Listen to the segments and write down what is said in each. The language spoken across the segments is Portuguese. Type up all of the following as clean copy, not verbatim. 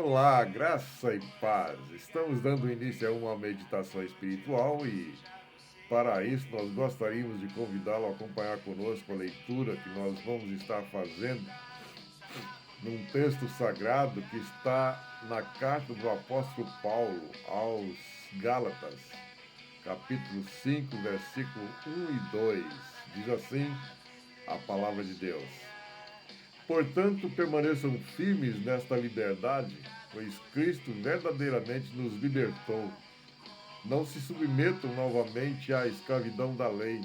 Olá, graça e paz. Estamos dando início a uma meditação espiritual e, para isso, nós gostaríamos de convidá-lo a acompanhar conosco a leitura que nós vamos estar fazendo num texto sagrado que está na carta do apóstolo Paulo aos Gálatas, capítulo 5, versículo 1 e 2. Diz assim a palavra de Deus: Portanto, permaneçam firmes nesta liberdade, pois Cristo verdadeiramente nos libertou. Não se submetam novamente à escravidão da lei.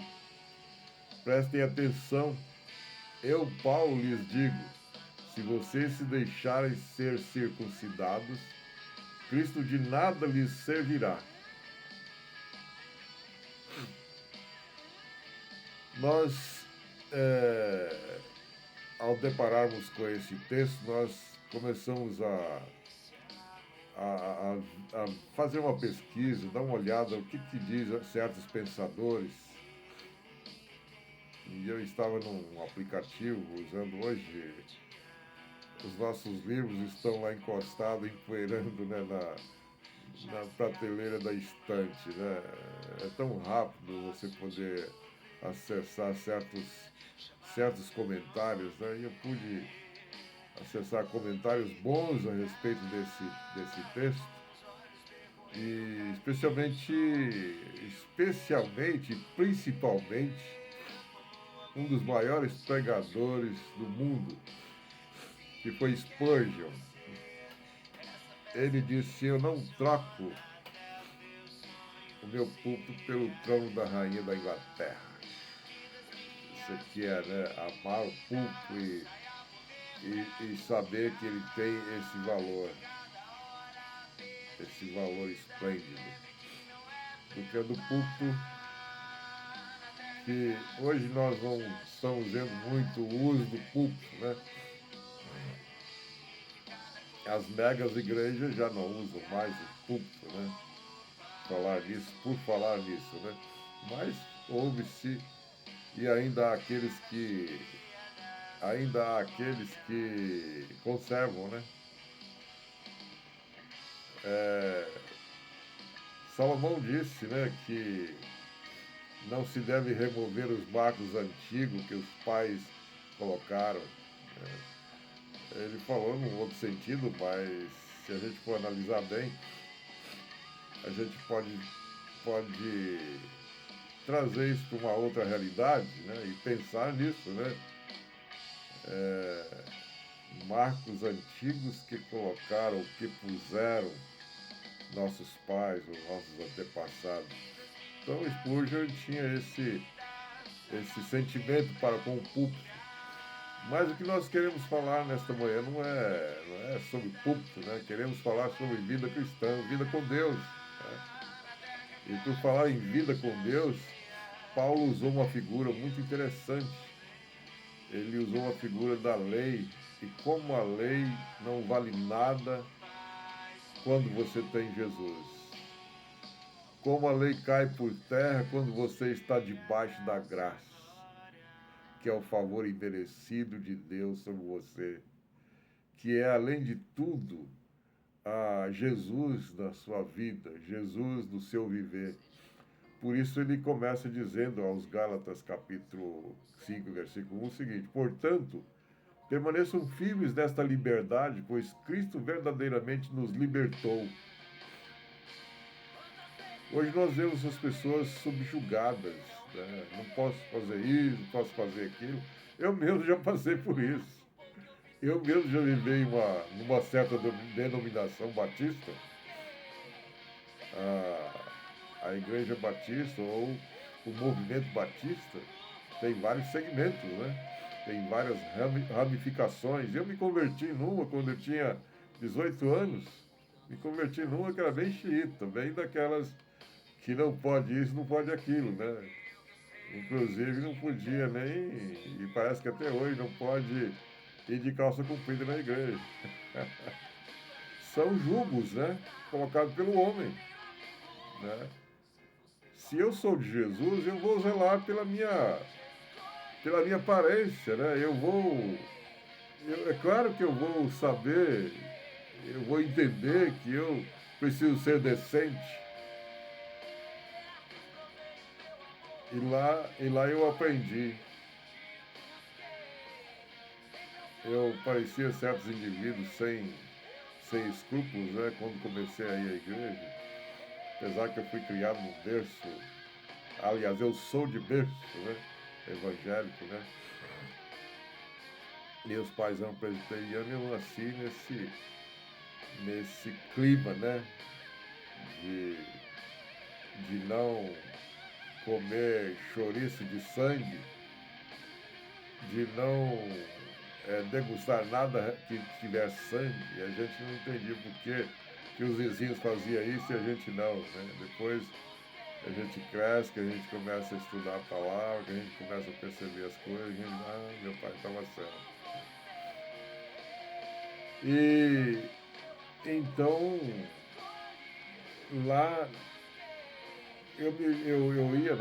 Prestem atenção, eu, Paulo, lhes digo: se vocês se deixarem ser circuncidados, Cristo de nada lhes servirá. Nós, ao depararmos com esse texto, nós começamos a, a fazer uma pesquisa, dar uma olhada o que diz certos pensadores. E eu estava num aplicativo usando hoje, os nossos livros estão lá encostados, empoeirando, né, na prateleira da estante. Né? É tão rápido você poder acessar certos comentários, né? E eu pude acessar comentários bons a respeito desse texto. E principalmente, um dos maiores pregadores do mundo, que foi Spurgeon. Ele disse: eu não troco o meu púlpito pelo trono da rainha da Inglaterra. Isso aqui é, né, amar o púlpito e saber que ele tem esse valor esplêndido. Porque é do púlpito que hoje nós não estamos vendo muito o uso do púlpito, né? As megas igrejas já não usam mais o púlpito, né? Por falar nisso, né? Mas ouve-se e ainda há aqueles que conservam, né? Salomão disse, né, que não se deve remover os marcos antigos que os pais colocaram. Né? Ele falou num outro sentido, mas se a gente for analisar bem, a gente pode trazer isso para uma outra realidade, né, e pensar nisso, né? Marcos antigos que colocaram, que puseram nossos pais, os nossos antepassados. Então Spurgeon tinha esse sentimento para com o púlpito. Mas o que nós queremos falar nesta manhã não é sobre púlpito, né? Queremos falar sobre vida cristã, vida com Deus. Né? E por falar em vida com Deus, Paulo usou uma figura muito interessante. Ele usou a figura da lei e como a lei não vale nada quando você tem Jesus. Como a lei cai por terra quando você está debaixo da graça, que é o favor imerecido de Deus sobre você, que é, além de tudo, a Jesus na sua vida, Jesus no seu viver. Por isso ele começa dizendo aos Gálatas, capítulo 5, versículo 1, o seguinte: portanto, permaneçam firmes nesta liberdade, pois Cristo verdadeiramente nos libertou. Hoje nós vemos as pessoas subjugadas, né? Não posso fazer isso, não posso fazer aquilo. Eu mesmo já passei por isso. Eu mesmo já vivei numa certa denominação batista, a Igreja Batista ou o Movimento Batista tem vários segmentos, né? Tem várias ramificações. Eu me converti numa quando eu tinha 18 anos. Me converti numa que era bem xiita, bem daquelas que não pode isso, não pode aquilo, né? Inclusive não podia nem, e parece que até hoje não pode ir de calça comprida na igreja. São julgos, né? Colocados pelo homem, né? Se eu sou de Jesus, eu vou zelar pela minha aparência, né? É claro que eu vou saber eu vou entender que eu preciso ser decente. E lá eu aprendi. Eu parecia certos indivíduos sem escrúpulos, né? Quando comecei a ir à igreja. Apesar que eu fui criado num berço, aliás, eu sou de berço, né? Evangélico, né? Meus pais eram presbiterianos e eu nasci nesse clima, né? De, de não comer chouriço de sangue, de não degustar nada que tivesse sangue. E a gente não entendia por que os vizinhos faziam isso e a gente não, né? Depois a gente cresce, que a gente começa a estudar a palavra, que a gente começa a perceber as coisas, e a gente, meu pai estava certo. E então lá eu ia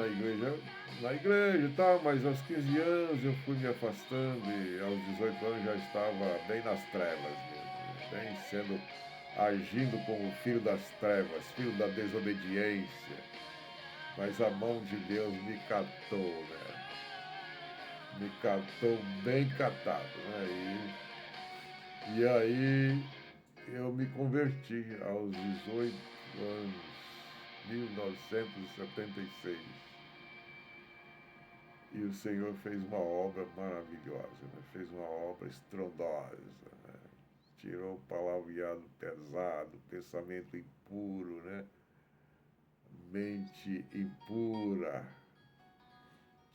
na igreja e tal, mas aos 15 anos eu fui me afastando e aos 18 anos já estava bem nas trevas mesmo, bem sendo, agindo como filho das trevas, filho da desobediência. Mas a mão de Deus me catou, né? Me catou bem catado, né? E aí eu me converti aos 18 anos, 1976. E o Senhor fez uma obra maravilhosa, né? Fez uma obra estrondosa, né? Tirou o palavreado pesado, pensamento impuro, né? Mente impura.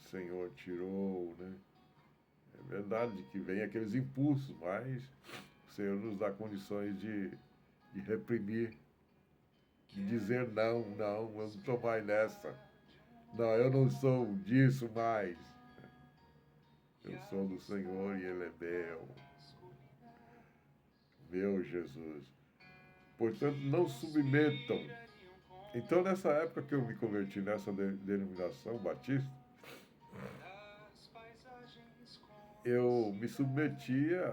O Senhor tirou, né? É verdade que vem aqueles impulsos, mas o Senhor nos dá condições de reprimir, de dizer não, eu não estou mais nessa. Não, eu não sou disso mais. Eu sou do Senhor e Ele é meu Jesus. Portanto, não submetam. Então, nessa época que eu me converti nessa denominação batista, eu me submetia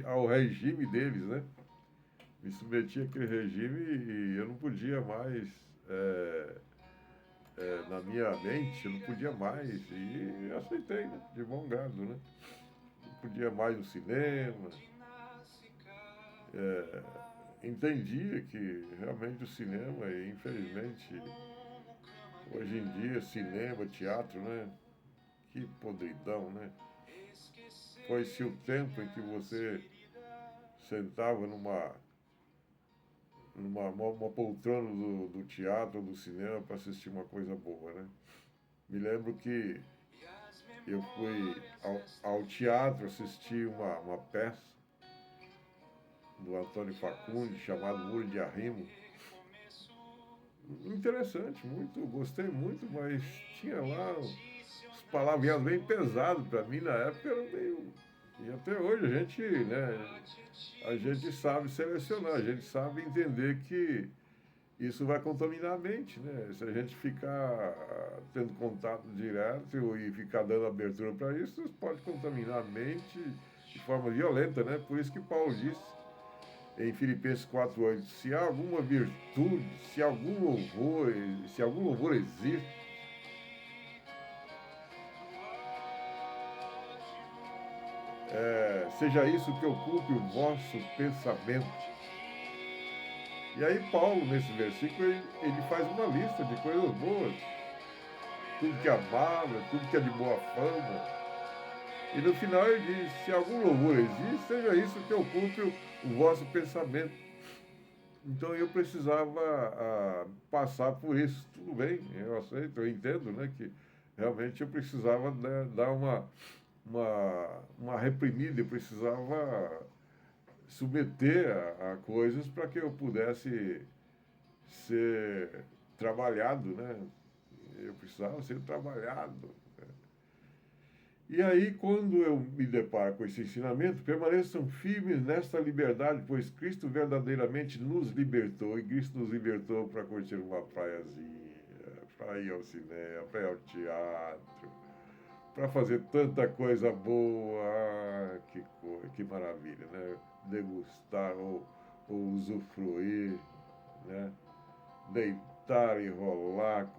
ao regime deles, né? Me submetia àquele regime e eu não podia mais, na minha mente, eu não podia mais. E aceitei, né? De bom grado, né? Não podia mais no cinema. Entendia que realmente o cinema, e infelizmente, hoje em dia, cinema, teatro, né? Que podridão, né? Foi-se o tempo em que você sentava numa poltrona do teatro ou do cinema para assistir uma coisa boa, né? Me lembro que eu fui ao teatro assistir uma peça do Antônio Fagundes chamado Muro de Arrimo. Interessante, muito, gostei muito, mas tinha lá os palavreados bem pesados para mim na época, era meio. E até hoje a gente sabe selecionar, a gente sabe entender que isso vai contaminar a mente, né? Se a gente ficar tendo contato direto e ficar dando abertura para isso pode contaminar a mente de forma violenta, né? Por isso que Paulo disse em Filipenses 4:8, se há alguma virtude, se algum louvor existe, seja isso que ocupe o vosso pensamento. E aí Paulo, nesse versículo, ele faz uma lista de coisas boas. Tudo que é amável, tudo que é de boa fama. E no final ele diz, se algum louvor existe, seja isso que ocupe o vosso pensamento. Então eu precisava passar por isso. Tudo bem, eu aceito, eu entendo, né, que realmente eu precisava, né, dar uma reprimida, eu precisava submeter a coisas para que eu pudesse ser trabalhado, né? Eu precisava ser trabalhado. E aí, quando eu me deparo com esse ensinamento, permaneçam firmes nesta liberdade, pois Cristo verdadeiramente nos libertou, e Cristo nos libertou para curtir uma praiazinha, para ir ao cinema, para ir ao teatro, para fazer tanta coisa boa. Que maravilha, né? degustar ou usufruir, né? Deitar e rolar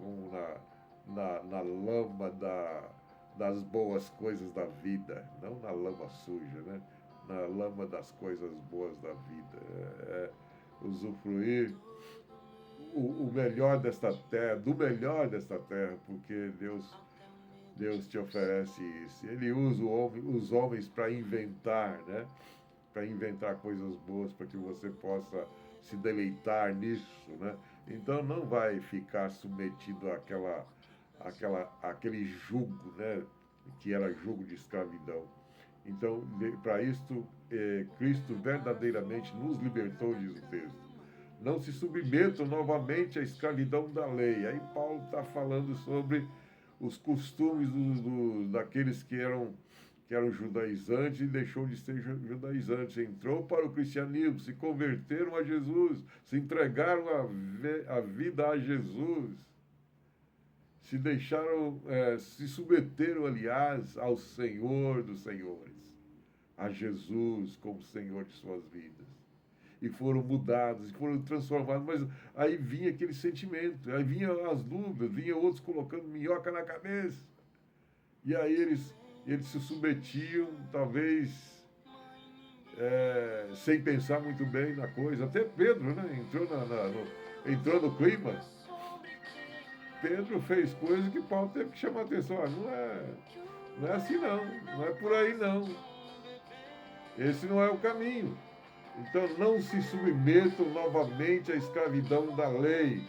na lama das boas coisas da vida, não na lama suja, né? Na lama das coisas boas da vida. Usufruir o melhor desta terra, do melhor desta terra, porque Deus te oferece isso. Ele usa os homens para inventar, né? Para inventar coisas boas, para que você possa se deleitar nisso, né? Então não vai ficar submetido àquele jugo, né? Que era jugo de escravidão. Então, para isto, Cristo verdadeiramente nos libertou, diz o texto. Não se submetam novamente à escravidão da lei. Aí Paulo está falando sobre os costumes daqueles que eram judaizantes e deixou de ser judaizantes. Entrou para o cristianismo, se converteram a Jesus, se entregaram a vida a Jesus, se deixaram, se submeteram, aliás, ao Senhor dos Senhores, a Jesus como Senhor de suas vidas. E foram mudados, e foram transformados, mas aí vinha aquele sentimento, aí vinha as dúvidas, vinha outros colocando minhoca na cabeça. E aí eles se submetiam, talvez, sem pensar muito bem na coisa. Até Pedro, né, entrou no clima. Pedro fez coisas que Paulo teve que chamar a atenção. Não é assim não é por aí não. Esse não é o caminho. Então não se submetam novamente à escravidão da lei.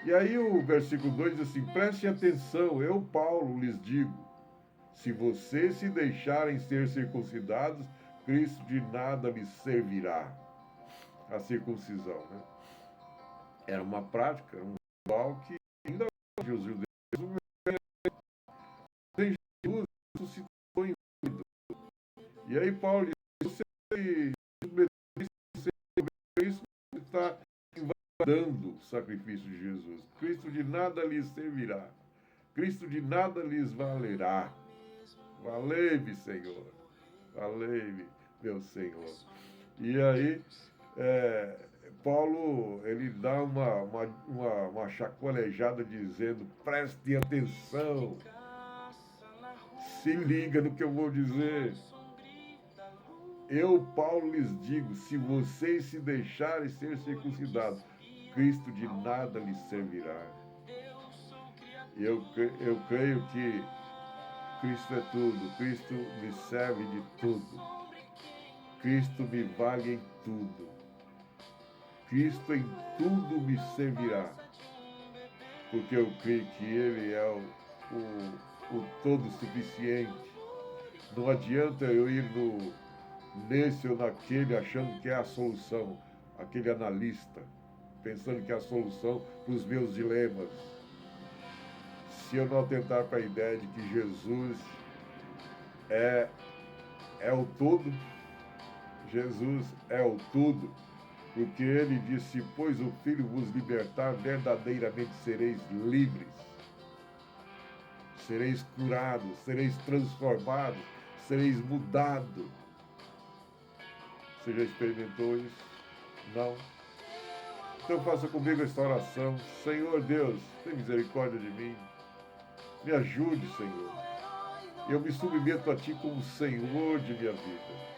E aí o versículo 2 diz assim: prestem atenção, eu, Paulo, lhes digo, se vocês se deixarem ser circuncidados, Cristo de nada lhes servirá. A circuncisão, né? Era uma prática, um ritual que ainda hoje os judeus Jesus ressuscitou em vida. E aí Paulo diz: você isso está invadindo o sacrifício de Jesus. Cristo de nada lhes servirá. Cristo de nada lhes valerá. Valei-me, Senhor. Valei-me, meu Senhor. E aí, Paulo, ele dá uma chacoalejada dizendo: preste atenção. Se liga no que eu vou dizer. Eu, Paulo, lhes digo, se vocês se deixarem ser circuncidados, Cristo de nada lhes servirá. Eu creio que Cristo é tudo, Cristo me serve de tudo, Cristo me vale em tudo, Cristo em tudo me servirá, porque eu creio que Ele é o todo suficiente. Não adianta eu ir nesse ou naquele achando que é a solução, aquele analista, pensando que é a solução para os meus dilemas. Se eu não atentar para a ideia de que Jesus é o todo, Jesus é o tudo, porque ele disse: pois o Filho vos libertar, verdadeiramente sereis livres, sereis curados, sereis transformados, sereis mudados. Você já experimentou isso? Não? Então faça comigo esta oração. Senhor Deus, tem misericórdia de mim. Me ajude, Senhor. Eu me submeto a Ti como Senhor de minha vida.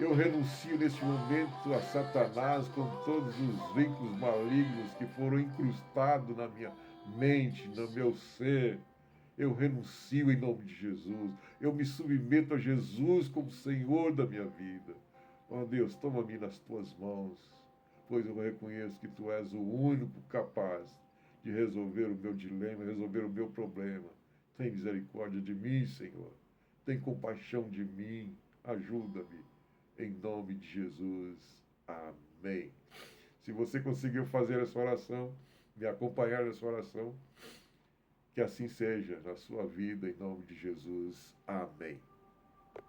Eu renuncio neste momento a Satanás com todos os vínculos malignos que foram incrustados na minha mente, no meu ser. Eu renuncio em nome de Jesus. Eu me submeto a Jesus como Senhor da minha vida. Ó Deus, toma-me nas Tuas mãos, pois eu reconheço que Tu és o único capaz de resolver o meu dilema, resolver o meu problema. Tem misericórdia de mim, Senhor. Tem compaixão de mim. Ajuda-me. Em nome de Jesus. Amém. Se você conseguiu fazer essa oração, me acompanhar nessa oração, que assim seja na sua vida, em nome de Jesus. Amém.